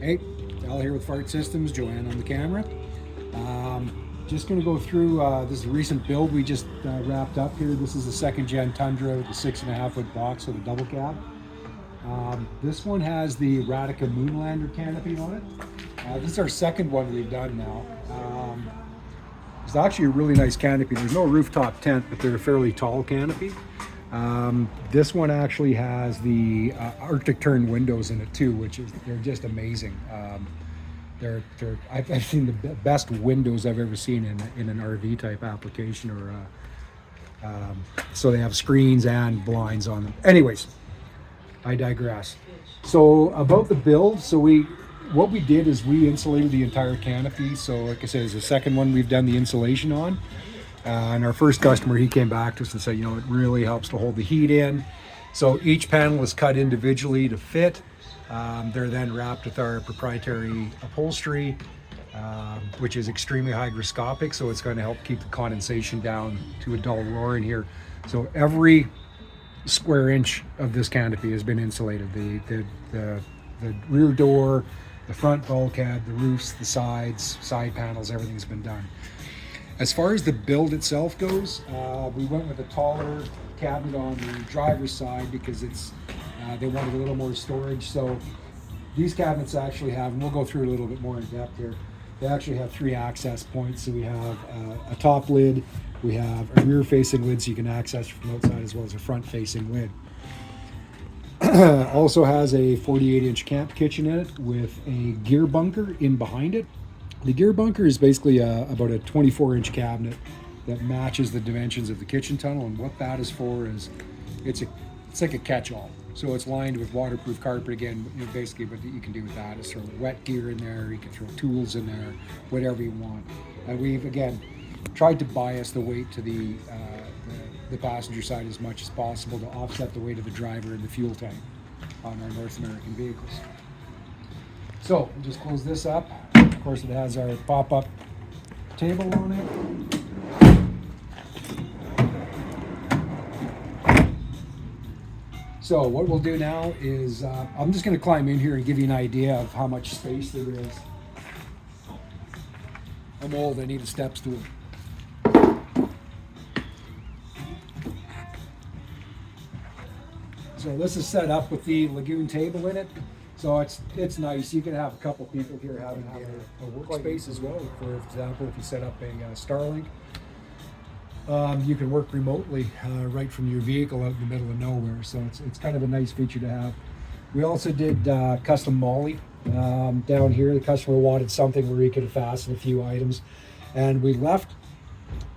Hey, Al here with Fart Systems, Joanne on the camera. Just going to go through, this is a recent build we just wrapped up here. This is the second gen Tundra with the 6.5 foot box with a double cab. This one has the Radica Moonlander canopy on it. This is our second one we've done now. It's actually a really nice canopy. There's no rooftop tent, but they're a fairly tall canopy. This one actually has the Arctic turn windows in it too, which is they're just amazing. I've seen the best windows I've ever seen in an RV type application, or so they have screens and blinds on them. Anyways, I digress. So about the build, what we did is we insulated the entire canopy. So like I said, it's the second one we've done the insulation on. And our first customer, he came back to us and said, you know, it really helps to hold the heat in. So each panel is cut individually to fit. They're then wrapped with our proprietary upholstery, which is extremely hygroscopic. So it's going to help keep the condensation down to a dull roar in here. So every square inch of this canopy has been insulated. The rear door, the front bulkhead, the roofs, the sides, side panels, everything's been done. As far as the build itself goes, we went with a taller cabinet on the driver's side because they wanted a little more storage. So these cabinets actually have, and we'll go through it a little bit more in depth here, they actually have 3 access points. So we have a top lid, we have a rear facing lid so you can access from outside, as well as a front facing lid. Also has a 48-inch camp kitchen in it with a gear bunker in behind it. The gear bunker is basically about a 24-inch cabinet that matches the dimensions of the kitchen tunnel, and what that is for is it's like a catch-all. So it's lined with waterproof carpet. Again, you know, basically what you can do with that is throw wet gear in there, you can throw tools in there, whatever you want. And we've, again, tried to bias the weight to the passenger side as much as possible to offset the weight of the driver and the fuel tank on our North American vehicles. So we'll just close this up. Of course, it has our pop-up table on it. So what we'll do now is I'm just going to climb in here and give you an idea of how much space there is. I'm old, I need a step stool. So this is set up with the Lagoon table in it. So it's nice. You can have a couple people here having a workspace as well. For example, if you set up a Starlink, you can work remotely right from your vehicle out in the middle of nowhere. So it's kind of a nice feature to have. We also did custom molly down here. The customer wanted something where he could fasten a few items, and we left.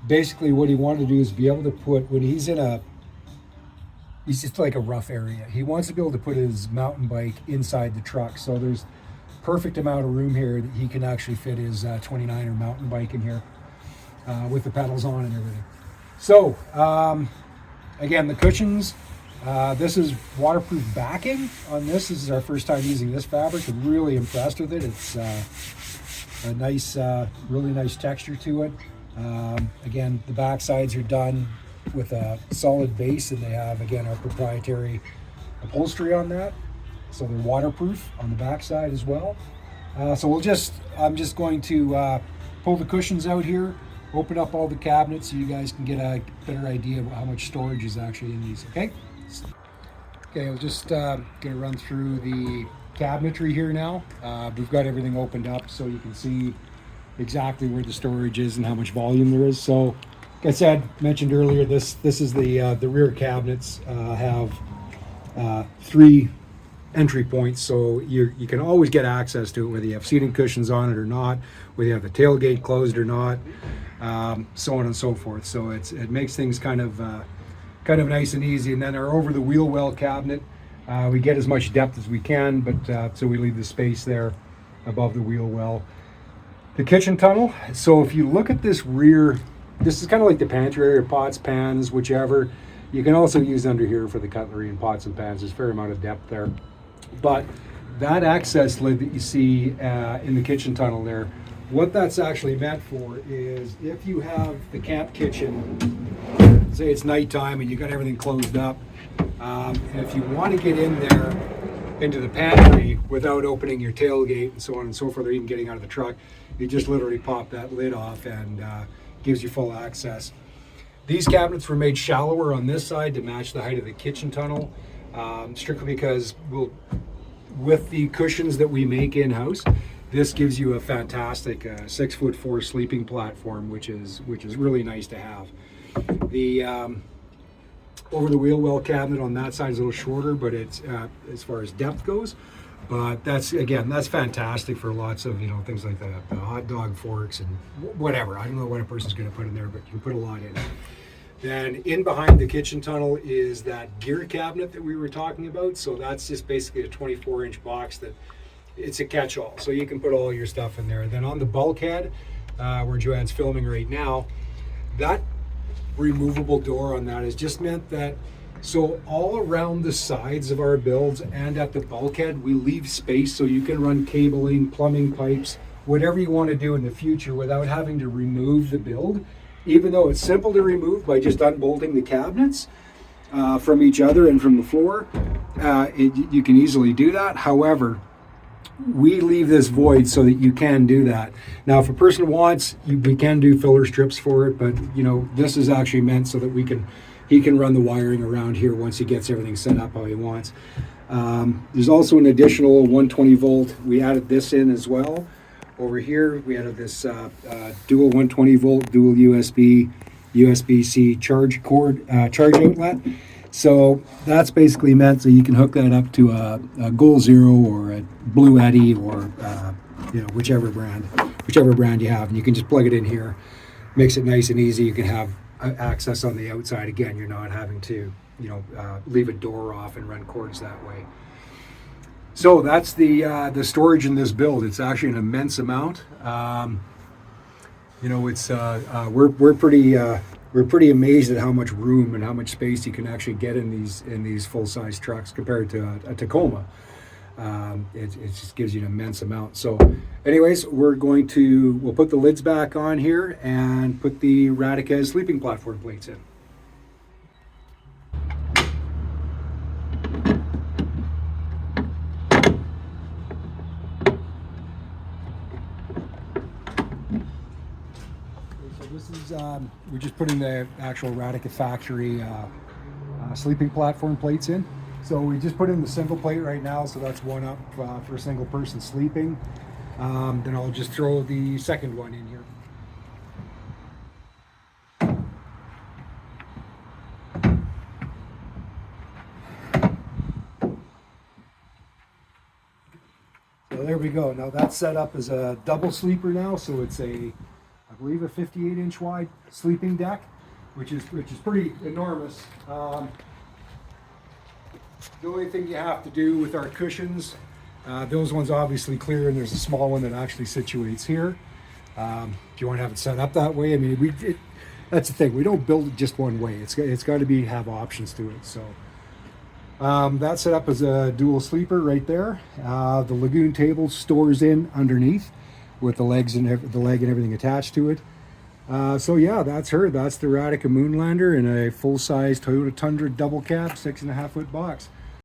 Basically, what he wanted to do is be able to put, when he's just like a rough area, he wants to be able to put his mountain bike inside the truck. So there's perfect amount of room here that he can actually fit his 29er mountain bike in here with the pedals on and everything. So again, the cushions, this is waterproof backing on this. This is our first time using this fabric. I'm really impressed with it. It's a nice, really nice texture to it. Again, the back sides are done with a solid base, and they have, again, our proprietary upholstery on that. So they're waterproof on the back side as well. So I'm just going to pull the cushions out here, open up all the cabinets so you guys can get a better idea of how much storage is actually in these, okay? Okay, I'll just gonna run through the cabinetry here now. We've got everything opened up so you can see exactly where the storage is and how much volume there is. So, like I said, mentioned earlier, this is the rear cabinets have 3 entry points, so you can always get access to it, whether you have seating cushions on it or not, whether you have the tailgate closed or not, so on and so forth. So it makes things kind of nice and easy. And then our over the wheel well cabinet, we get as much depth as we can, but so we leave the space there above the wheel well. The kitchen tunnel. So if you look at this rear, this is kind of like the pantry area, pots, pans, whichever. You can also use under here for the cutlery and pots and pans. There's a fair amount of depth there. But that access lid that you see in the kitchen tunnel there, what that's actually meant for is if you have the camp kitchen, say it's nighttime and you got everything closed up, and if you want to get in there into the pantry without opening your tailgate and so on and so forth, or even getting out of the truck. You just literally pop that lid off and gives you full access. These cabinets were made shallower on this side to match the height of the kitchen tunnel, strictly because with the cushions that we make in-house, this gives you a fantastic 6'4" sleeping platform, which is really nice to have. The over the wheel well cabinet on that side is a little shorter, but it's as far as depth goes. But that's fantastic for lots of things like the hot dog forks and whatever. I don't know what a person's going to put in there, but you can put a lot in it. Then in behind the kitchen tunnel is that gear cabinet that we were talking about. So that's just basically a 24-inch box that it's a catch-all. So you can put all your stuff in there. Then on the bulkhead, where Joanne's filming right now, that removable door on that has just meant that so all around the sides of our builds and at the bulkhead, we leave space so you can run cabling, plumbing pipes, whatever you want to do in the future without having to remove the build. Even though it's simple to remove by just unbolting the cabinets from each other and from the floor, you can easily do that. However, we leave this void so that you can do that. Now, if a person wants, we can do filler strips for it, but this is actually meant so that he can run the wiring around here once he gets everything set up how he wants. There's also an additional 120 volt. We added this in as well. Over here, we added this dual 120 volt, dual USB-C charge outlet. So that's basically meant so you can hook that up to a Goal Zero or a Blue Eddy or whichever brand you have, and you can just plug it in here. Makes it nice and easy. You can have access on the outside. Again, you're not having to leave a door off and run cords that way. So that's the storage in this build. It's actually an immense amount. It's we're pretty amazed at how much room and how much space you can actually get in these full-size trucks compared to a Tacoma. It just gives you an immense amount. So anyways, we'll put the lids back on here and put the Radica sleeping platform plates in. This is we're just putting the actual Radica factory sleeping platform plates in. So we just put in the single plate right now, so that's one up for a single person sleeping. Then I'll just throw the second one in here. So there we go. Now that's set up as a double sleeper now, so it's I believe a 58-inch wide sleeping deck, which is pretty enormous. The only thing you have to do with our cushions, those ones obviously clear, and there's a small one that actually situates here. If you want to have it set up that way, I mean, that's the thing. We don't build it just one way. It's got to have options to it. So that's set up as a dual sleeper right there. The Lagoon table stores in underneath with the leg and everything attached to it. So yeah, that's her. That's the Radica Moonlander in a full-size Toyota Tundra double cab 6.5 foot box.